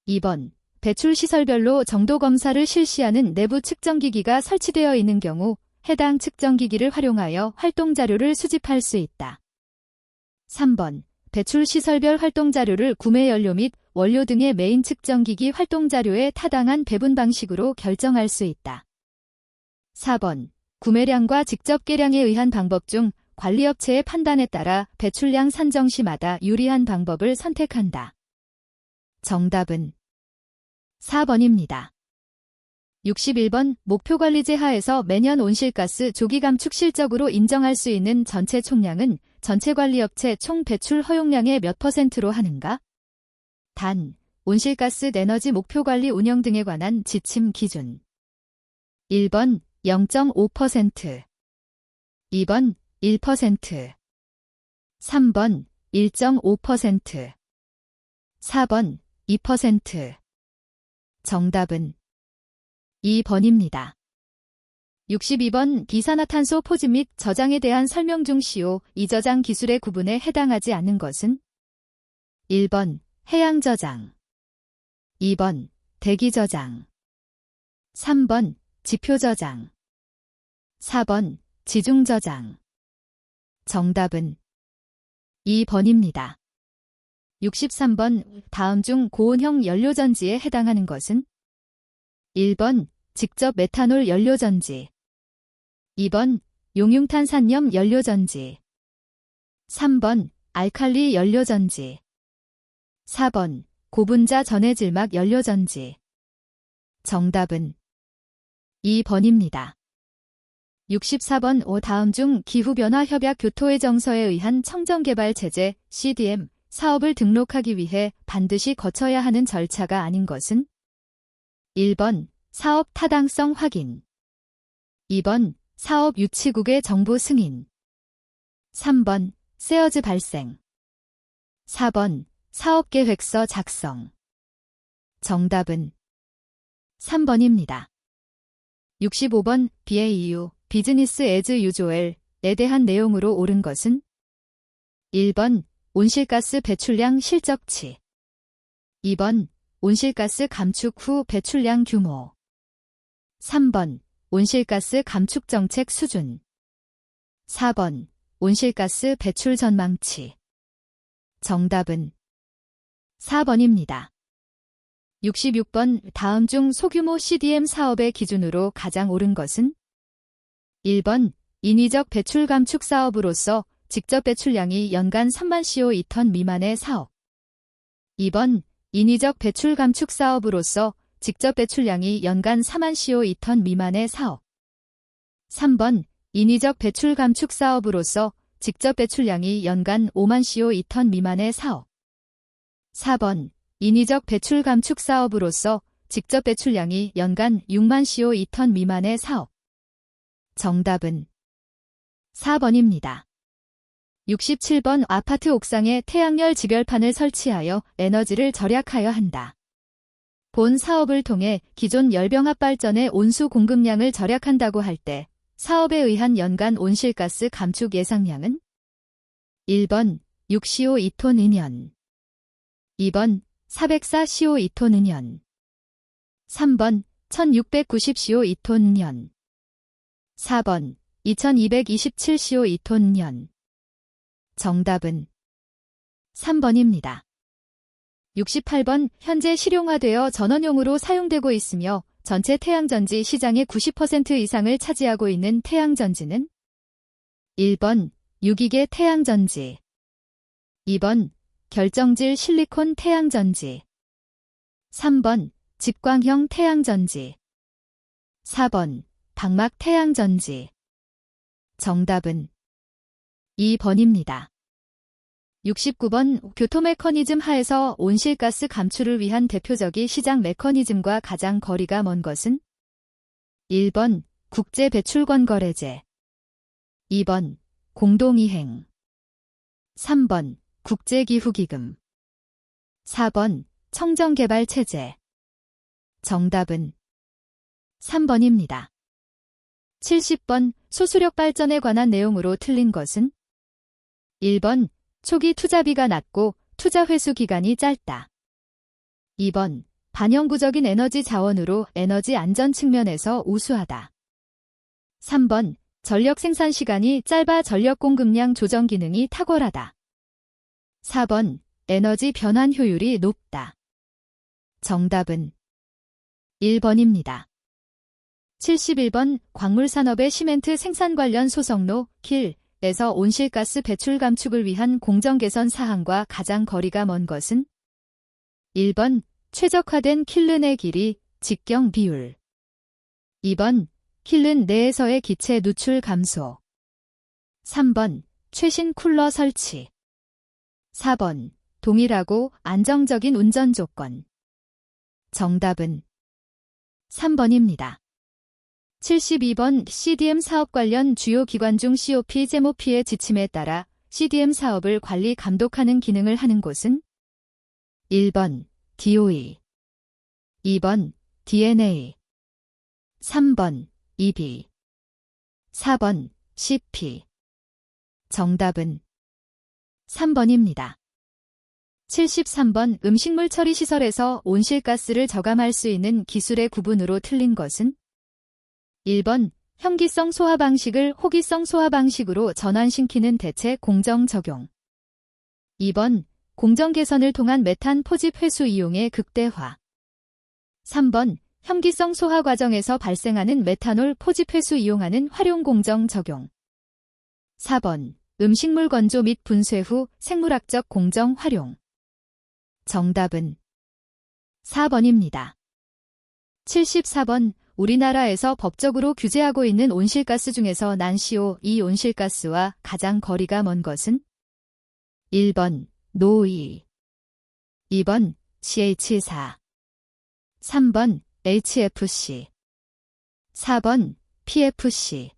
2번 배출시설별로 정도검사를 실시하는 내부 측정기기가 설치되어 있는 경우 해당 측정기기를 활용하여 활동자료를 수집할 수 있다. 3번 배출시설별 활동자료를 구매 연료 및 원료 등의 메인 측정기기 활동자료의 타당한 배분 방식으로 결정할 수 있다. 4번 구매량과 직접 계량에 의한 방법 중 관리업체의 판단에 따라 배출량 산정 시마다 유리한 방법을 선택한다. 정답은 4번입니다. 61번 목표관리제 하에서 매년 온실가스 조기 감축 실적으로 인정할 수 있는 전체 총량은 전체 관리업체 총 배출 허용량의 몇 %로 하는가? 단, 온실가스 에너지 목표관리 운영 등에 관한 지침 기준 1번 0.5%, 2번 1%, 3번 1.5%, 4번 2%. 정답은 2번입니다. 62번 이산화탄소 포집 및 저장에 대한 설명 중 CO2 저장 기술의 구분에 해당하지 않는 것은 1번 해양 저장, 2번 대기 저장, 3번 지표 저장, 4번 지중 저장. 정답은 2번입니다. 63번 다음 중 고온형 연료전지에 해당하는 것은 1번 직접 메탄올 연료전지, 2번 용융탄산염 연료전지, 3번 알칼리 연료전지, 4번 고분자 전해질막 연료전지. 정답은 2번입니다. 64번 다음 중 기후변화 협약 교토의 정서에 의한 청정개발 체제 CDM 사업을 등록하기 위해 반드시 거쳐야 하는 절차가 아닌 것은 1번 사업 타당성 확인, 2번 사업 유치국의 정보 승인, 3번 세어즈 발생, 4번 사업계획서 작성. 정답은 3번입니다. 65번 BAU, 비즈니스 애즈 유조엘에 대한 내용으로 옳은 것은 1번 온실가스 배출량 실적치 2번 온실가스 감축 후 배출량 규모 3번 온실가스 감축 정책 수준 4번 온실가스 배출 전망치 정답은 4번입니다. 66번 다음 중 소규모 CDM 사업의 기준으로 가장 옳은 것은 1번 인위적 배출 감축 사업으로서 직접 배출량이 연간 3만 CO2톤 미만의 사업 2번 인위적 배출 감축 사업으로서 직접 배출량이 연간 4만 CO2톤 미만의 사업 3번 인위적 배출 감축 사업으로서 직접 배출량이 연간 5만 CO2톤 미만의 사업 4번 인위적 배출 감축 사업으로서 직접 배출량이 연간 6만 CO2톤 미만의 사업 정답은 4번입니다. 67번 아파트 옥상에 태양열 지별판을 설치하여 에너지를 절약하여 한다. 본 사업을 통해 기존 열병합 발전의 온수 공급량을 절약한다고 할 때 사업에 의한 연간 온실가스 감축 예상량은 1번 6CO2톤 은연 2번 404CO2톤 은연 3번 1690CO2톤 은연 4번 2227CO2톤 은연 정답은 3번입니다. 68번 현재 실용화되어 전원용으로 사용되고 있으며 전체 태양전지 시장의 90% 이상을 차지하고 있는 태양전지는 1번 유기계 태양전지 2번 결정질 실리콘 태양전지 3번 직광형 태양전지 4번 방막 태양전지 정답은 2번입니다. 69번 교토 메커니즘 하에서 온실가스 감축을 위한 대표적인 시장 메커니즘과 가장 거리가 먼 것은 1번 국제 배출권 거래제 2번 공동이행 3번 국제기후기금 4번 청정개발체제 정답은 3번입니다. 70번 소수력 발전에 관한 내용으로 틀린 것은 1번 초기 투자비가 낮고 투자 회수 기간이 짧다. 2번 반영구적인 에너지 자원으로 에너지 안전 측면에서 우수하다. 3번 전력 생산 시간이 짧아 전력 공급량 조정 기능이 탁월하다. 4번 에너지 변환 효율이 높다. 정답은 1번입니다. 71번 광물산업의 시멘트 생산 관련 소속로 킬에서 온실가스 배출 감축을 위한 공정 개선 사항과 가장 거리가 먼 것은 1번 최적화된 킬른의 길이, 직경 비율 2번 킬른 내에서의 기체 누출 감소 3번 최신 쿨러 설치 4번 동일하고 안정적인 운전 조건 정답은 3번입니다. 72번 CDM 사업 관련 주요 기관 중 COP 제모피의 지침에 따라 CDM 사업을 관리 감독하는 기능을 하는 곳은 1번 DOE 2번 DNA 3번 EB 4번 CP 정답은 3번입니다. 73번 음식물 처리 시설에서 온실가스를 저감할 수 있는 기술의 구분으로 틀린 것은 1번 형기성 소화 방식을 호기성 소화 방식으로 전환시키는 대체 공정 적용 2번 공정 개선을 통한 메탄 포집 회수 이용의 극대화 3번 형기성 소화 과정에서 발생하는 메탄올 포집 회수 이용하는 활용 공정 적용 4번 음식물 건조 및 분쇄 후 생물학적 공정 활용 정답은 4번입니다. 74번 우리나라에서 법적으로 규제하고 있는 온실가스 중에서 난 CO2 온실가스와 가장 거리가 먼 것은 1번 노이 2번 CH4 3번 HFC 4번 PFC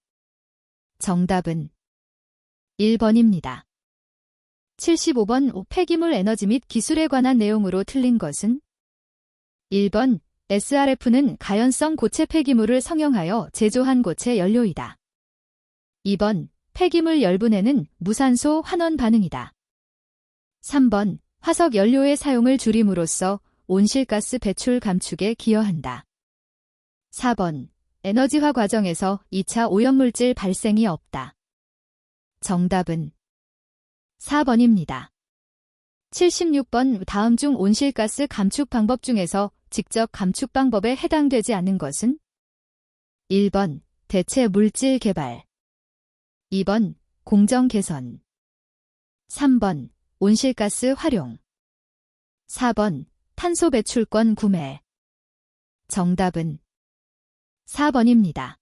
정답은 1번입니다. 75번 폐기물 에너지 및 기술에 관한 내용으로 틀린 것은 1번 SRF는 가연성 고체 폐기물을 성형하여 제조한 고체 연료이다. 2번 폐기물 열분해는 무산소 환원 반응이다. 3번 화석 연료의 사용을 줄임으로써 온실가스 배출 감축에 기여한다. 4번 에너지화 과정에서 2차 오염물질 발생이 없다. 정답은 4번입니다. 76번 다음 중 온실가스 감축 방법 중에서 직접 감축 방법에 해당되지 않는 것은? 1번 대체 물질 개발, 2번 공정 개선, 3번 온실가스 활용, 4번 탄소 배출권 구매. 정답은 4번입니다.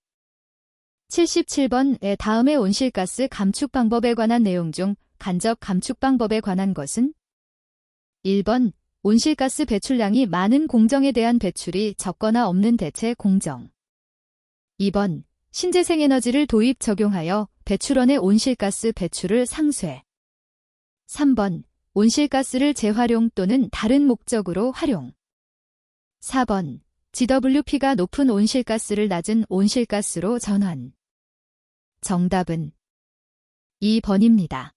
77번의 다음의 온실가스 감축 방법에 관한 내용 중 간접 감축 방법에 관한 것은? 1번 온실가스 배출량이 많은 공정에 대한 배출이 적거나 없는 대체 공정. 2번 신재생에너지를 도입 적용하여 배출원의 온실가스 배출을 상쇄. 3번 온실가스를 재활용 또는 다른 목적으로 활용. 4번 GWP가 높은 온실가스를 낮은 온실가스로 전환. 정답은 2번입니다.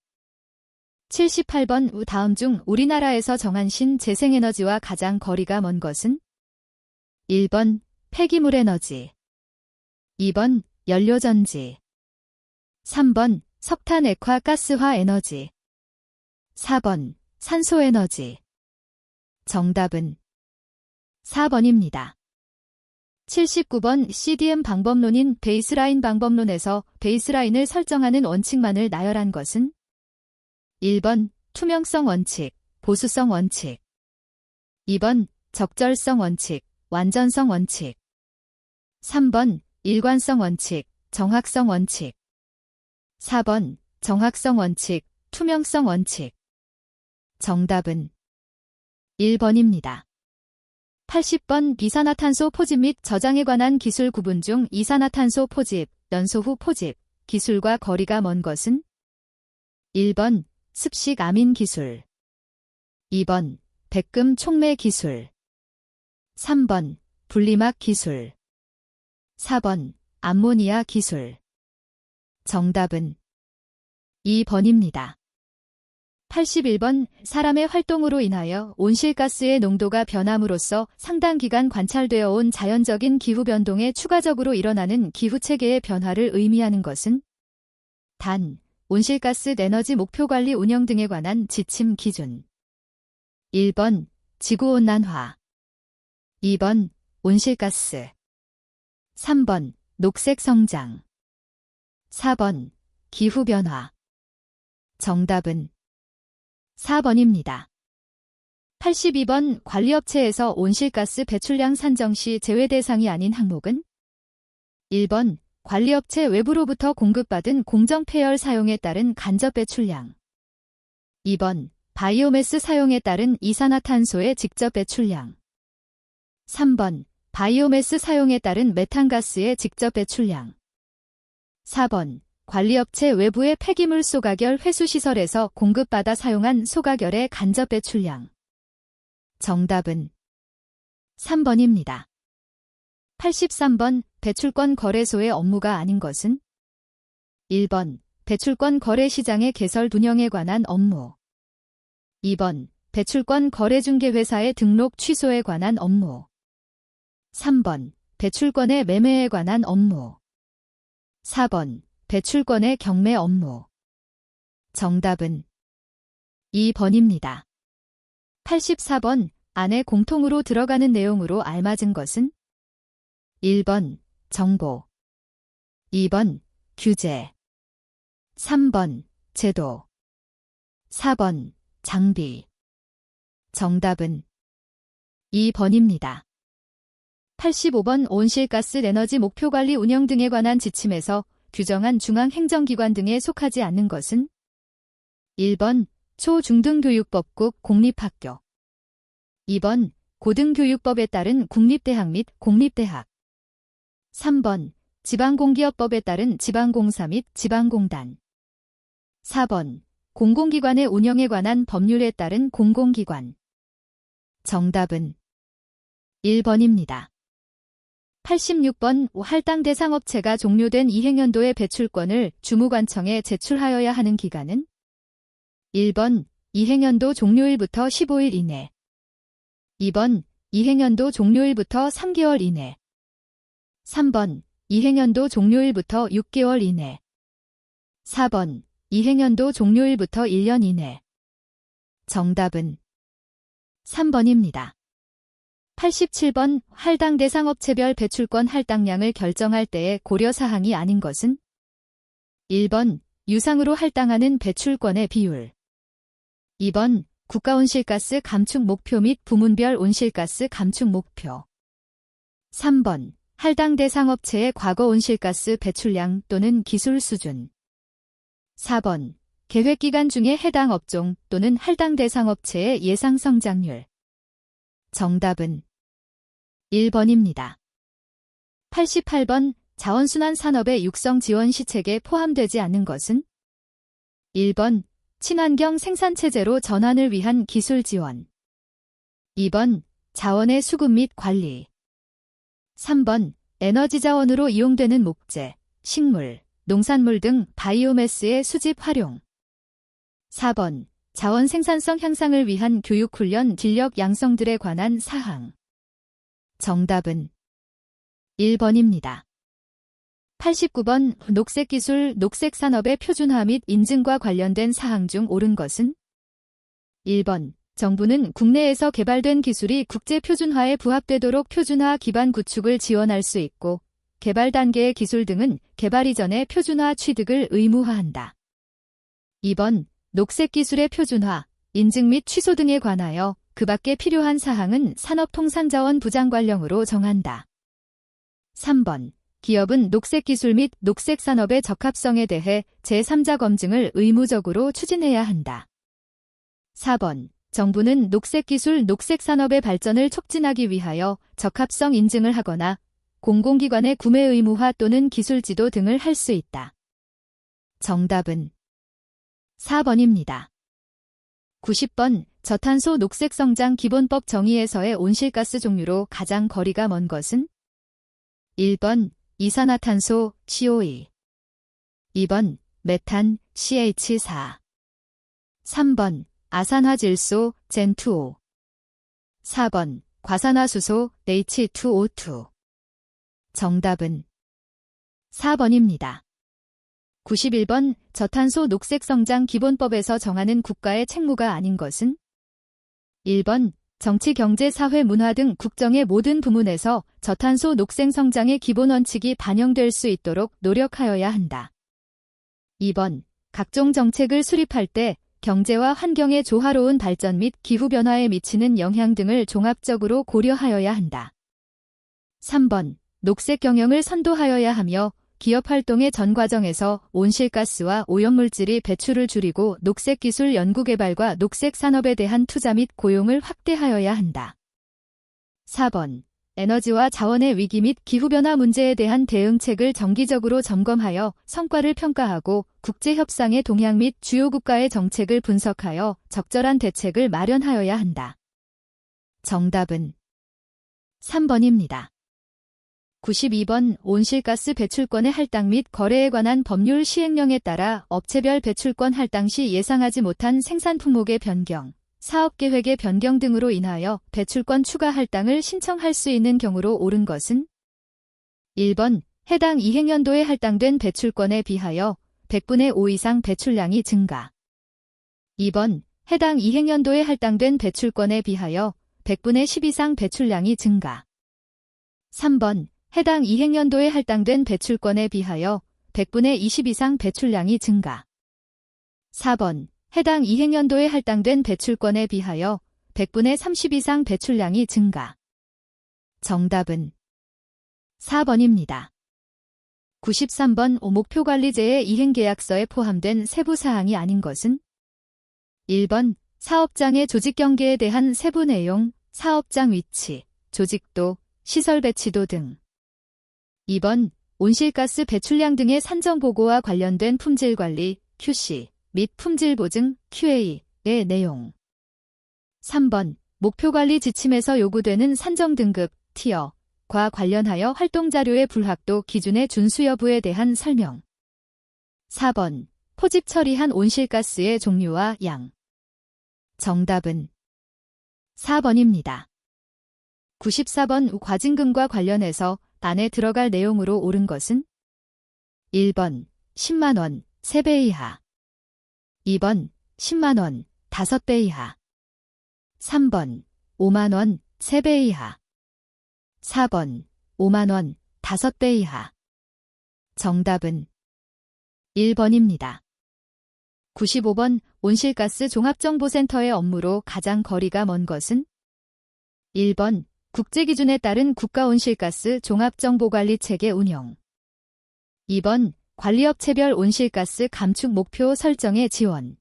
78번 다음 중 우리나라에서 정한 신재생에너지와 가장 거리가 먼 것은? 1번 폐기물 에너지, 2번 연료전지, 3번 석탄 액화 가스화 에너지, 4번 산소에너지. 정답은 4번입니다. 79번 CDM 방법론인 베이스라인 방법론에서 베이스라인을 설정하는 원칙만을 나열한 것은? 1번 투명성 원칙, 보수성 원칙, 2번 적절성 원칙, 완전성 원칙, 3번 일관성 원칙, 정확성 원칙, 4번 정확성 원칙, 투명성 원칙. 정답은 1번입니다. 80번 이산화탄소 포집 및 저장에 관한 기술 구분 중 이산화탄소 포집, 연소 후 포집, 기술과 거리가 먼 것은? 1번 습식 아민 기술, 2번 백금 촉매 기술, 3번 분리막 기술, 4번 암모니아 기술. 정답은 2번입니다. 81번 사람의 활동으로 인하여 온실가스의 농도가 변함으로써 상당 기간 관찰되어 온 자연적인 기후변동에 추가적으로 일어나는 기후체계의 변화를 의미하는 것은? 단, 온실가스 에너지 목표관리 운영 등에 관한 지침 기준. 1번 지구온난화, 2번 온실가스, 3번 녹색 성장, 4번 기후변화. 정답은 4번입니다. 82번 관리업체에서 온실가스 배출량 산정 시 제외 대상이 아닌 항목은? 1번 관리업체 외부로부터 공급받은 공정 폐열 사용에 따른 간접 배출량, 2번 바이오매스 사용에 따른 이산화탄소의 직접 배출량, 3번 바이오매스 사용에 따른 메탄가스의 직접 배출량, 4번 관리업체 외부의 폐기물 소가결 회수시설에서 공급받아 사용한 소가결의 간접 배출량. 정답은 3번입니다. 83번 배출권 거래소의 업무가 아닌 것은? 1번 배출권 거래 시장의 개설 운영에 관한 업무, 2번 배출권 거래중개회사의 등록 취소에 관한 업무, 3번 배출권의 매매에 관한 업무, 4번 배출권의 경매 업무. 정답은 2번입니다. 84번 안에 공통으로 들어가는 내용으로 알맞은 것은? 1번 정보, 2번 규제, 3번 제도, 4번 장비. 정답은 2번입니다. 85번 온실가스 에너지 목표관리 운영 등에 관한 지침에서 규정한 중앙행정기관 등에 속하지 않는 것은? 1번 초중등교육법국 공립학교, 2번 고등교육법에 따른 국립대학 및 공립대학, 3번 지방공기업법에 따른 지방공사 및 지방공단, 4번 공공기관의 운영에 관한 법률에 따른 공공기관. 정답은 1번입니다. 86번 할당 대상 업체가 종료된 이행연도의 배출권을 주무관청에 제출하여야 하는 기간은 1번 이행연도 종료일부터 15일 이내 2번 이행연도 종료일부터 3개월 이내 3번 이행연도 종료일부터 6개월 이내 4번 이행연도 종료일부터 1년 이내 정답은 3번입니다. 87번 할당 대상 업체별 배출권 할당량을 결정할 때의 고려사항이 아닌 것은 1번 유상으로 할당하는 배출권의 비율 2번 국가온실가스 감축 목표 및 부문별 온실가스 감축 목표 3번 할당 대상 업체의 과거 온실가스 배출량 또는 기술 수준 4번 계획기간 중에 해당 업종 또는 할당 대상 업체의 예상 성장률 정답은 1번입니다. 88번 자원순환 산업의 육성 지원 시책에 포함되지 않는 것은 1번 친환경 생산체제로 전환을 위한 기술 지원 2번 자원의 수급 및 관리 3번 에너지 자원으로 이용되는 목재, 식물, 농산물 등 바이오매스의 수집 활용 4번 자원 생산성 향상을 위한 교육 훈련 진력 양성들에 관한 사항 정답은 1번입니다. 89번 녹색기술, 녹색산업의 표준화 및 인증과 관련된 사항 중 옳은 것은 1번 정부는 국내에서 개발된 기술이 국제표준화에 부합되도록 표준화 기반 구축을 지원할 수 있고 개발 단계의 기술 등은 개발 이전에 표준화 취득을 의무화한다. 2번 녹색기술의 표준화, 인증 및 취소 등에 관하여 그 밖에 필요한 사항은 산업통상자원부 장관령으로 정한다. 3번 기업은 녹색기술 및 녹색산업의 적합성에 대해 제3자 검증을 의무적으로 추진해야 한다. 4번 정부는 녹색기술, 녹색산업의 발전을 촉진하기 위하여 적합성 인증을 하거나 공공기관의 구매 의무화 또는 기술지도 등을 할 수 있다. 정답은 4번입니다. 90번 저탄소 녹색성장 기본법 정의에서의 온실가스 종류로 가장 거리가 먼 것은 1번 이산화탄소 CO2 2번 메탄 CH4 3번 아산화질소 젠2O 4번 과산화수소 H2O2 정답은 4번입니다. 91번 저탄소 녹색성장 기본법에서 정하는 국가의 책무가 아닌 것은 1번 정치, 경제, 사회, 문화 등 국정의 모든 부문에서 저탄소 녹색성장의 기본 원칙이 반영될 수 있도록 노력하여야 한다. 2번 각종 정책을 수립할 때 경제와 환경의 조화로운 발전 및 기후변화에 미치는 영향 등을 종합적으로 고려하여야 한다. 3번 녹색 경영을 선도하여야 하며 기업 활동의 전 과정에서 온실가스와 오염물질이 배출을 줄이고 녹색기술 연구개발과 녹색산업에 대한 투자 및 고용을 확대하여야 한다. 4번 에너지와 자원의 위기 및 기후변화 문제에 대한 대응책을 정기적으로 점검하여 성과를 평가하고 국제협상의 동향 및 주요 국가의 정책을 분석하여 적절한 대책을 마련하여야 한다. 정답은 3번입니다. 92번 온실가스 배출권의 할당 및 거래에 관한 법률 시행령에 따라 업체별 배출권 할당 시 예상하지 못한 생산 품목의 변경, 사업계획의 변경 등으로 인하여 배출권 추가 할당을 신청할 수 있는 경우로 옳은 것은 1번 해당 이행연도에 할당된 배출권에 비하여 100분의 5 이상 배출량이 증가 2번 해당 이행연도에 할당된 배출권에 비하여 100분의 10 이상 배출량이 증가 3번 해당 이행연도에 할당된 배출권에 비하여 100분의 20 이상 배출량이 증가 4번 해당 이행연도에 할당된 배출권에 비하여 100분의 30 이상 배출량이 증가 정답은 4번입니다. 93번 목표관리제의 이행계약서에 포함된 세부사항이 아닌 것은 1번 사업장의 조직경계에 대한 세부 내용, 사업장 위치, 조직도, 시설 배치도 등 2번 온실가스 배출량 등의 산정보고와 관련된 품질관리, QC 및 품질보증, QA의 내용 3번 목표관리 지침에서 요구되는 산정 등급, 티어과 관련하여 활동자료의 불합도 기준의 준수 여부에 대한 설명. 4번. 포집 처리한 온실가스의 종류와 양. 정답은 4번입니다. 94번. 과징금과 관련해서 안에 들어갈 내용으로 옳은 것은? 1번. 10만원, 3배 이하. 2번. 10만원, 5배 이하. 3번. 5만원, 3배 이하. 4번. 5만원, 5배 이하. 정답은 1번입니다. 95번. 온실가스 종합정보센터의 업무로 가장 거리가 먼 것은? 1번. 국제기준에 따른 국가온실가스 종합정보관리체계 운영. 2번. 관리업체별 온실가스 감축 목표 설정의 지원.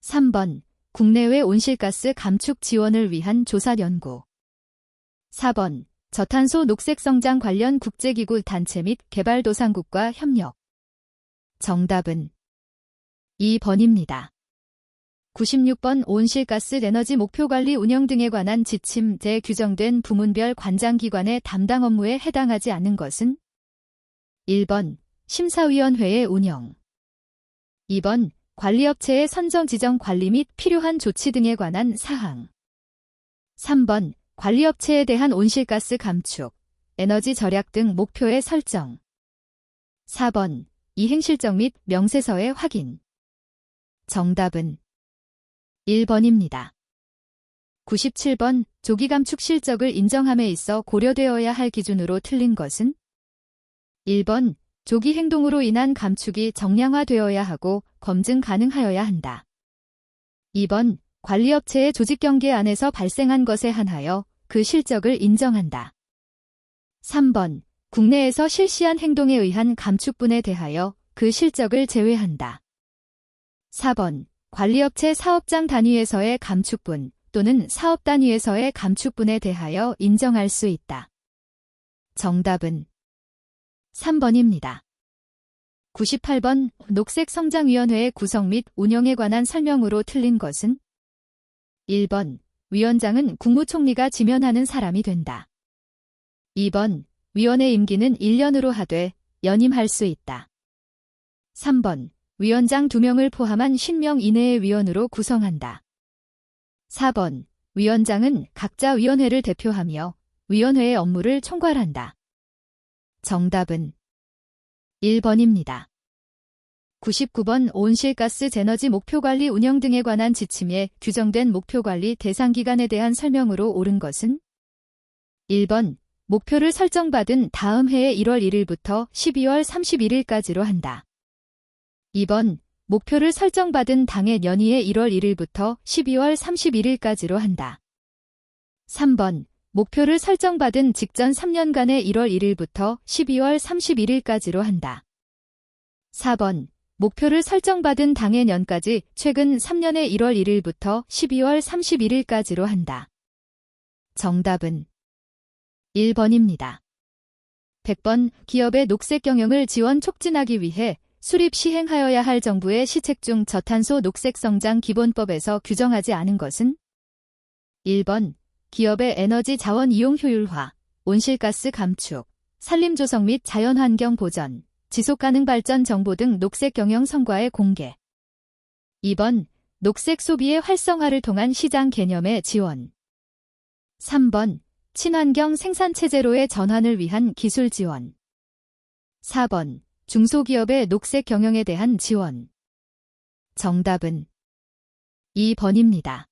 3번. 국내외 온실가스 감축 지원을 위한 조사 연구. 4번. 저탄소 녹색성장 관련 국제기구 단체 및 개발도상국과 협력. 정답은 2번입니다. 96번. 온실가스 에너지 목표관리 운영 등에 관한 지침 제 규정된 부문별 관장기관의 담당 업무에 해당하지 않는 것은? 1번. 심사위원회의 운영. 2번. 관리업체의 선정 지정 관리 및 필요한 조치 등에 관한 사항. 3번. 관리업체에 대한 온실가스 감축, 에너지 절약 등 목표의 설정. 4번. 이행실적 및 명세서의 확인. 정답은 1번입니다. 97번. 조기 감축 실적을 인정함에 있어 고려되어야 할 기준으로 틀린 것은? 1번. 조기 행동으로 인한 감축이 정량화되어야 하고 검증 가능하여야 한다. 2번. 관리업체의 조직경계 안에서 발생한 것에 한하여 그 실적을 인정한다. 3번. 국내에서 실시한 행동에 의한 감축분에 대하여 그 실적을 제외한다. 4번. 관리업체 사업장 단위에서의 감축분 또는 사업 단위에서의 감축분에 대하여 인정할 수 있다. 정답은 3번입니다. 98번. 녹색성장위원회의 구성 및 운영에 관한 설명으로 틀린 것은? 1번. 위원장은 국무총리가 지명하는 사람이 된다. 2번. 위원회 임기는 1년으로 하되 연임할 수 있다. 3번. 위원장 2명을 포함한 50명 이내의 위원으로 구성한다. 4번. 위원장은 각자 위원회를 대표하며 위원회의 업무를 총괄한다. 정답은 1번입니다. 99번. 온실가스 에너지 목표관리 운영 등에 관한 지침에 규정된 목표관리 대상기간에 대한 설명으로 옳은 것은? 1번. 목표를 설정받은 다음 해의 1월 1일부터 12월 31일까지로 한다. 2번. 목표를 설정받은 당해 연이의 1월 1일부터 12월 31일까지로 한다. 3번. 목표를 설정받은 직전 3년간의 1월 1일부터 12월 31일까지로 한다. 4번. 목표를 설정받은 당해 연까지 최근 3년의 1월 1일부터 12월 31일까지로 한다. 정답은 1번입니다. 100번. 기업의 녹색 경영을 지원 촉진하기 위해 수립 시행하여야 할 정부의 시책 중 저탄소 녹색성장 기본법에서 규정하지 않은 것은? 1번. 기업의 에너지 자원 이용 효율화, 온실가스 감축, 산림 조성 및 자연환경 보전, 지속가능 발전 정보 등 녹색 경영 성과의 공개. 2번. 녹색 소비의 활성화를 통한 시장 개념의 지원. 3번. 친환경 생산체제로의 전환을 위한 기술 지원. 4번. 중소기업의 녹색 경영에 대한 지원. 정답은 2번입니다.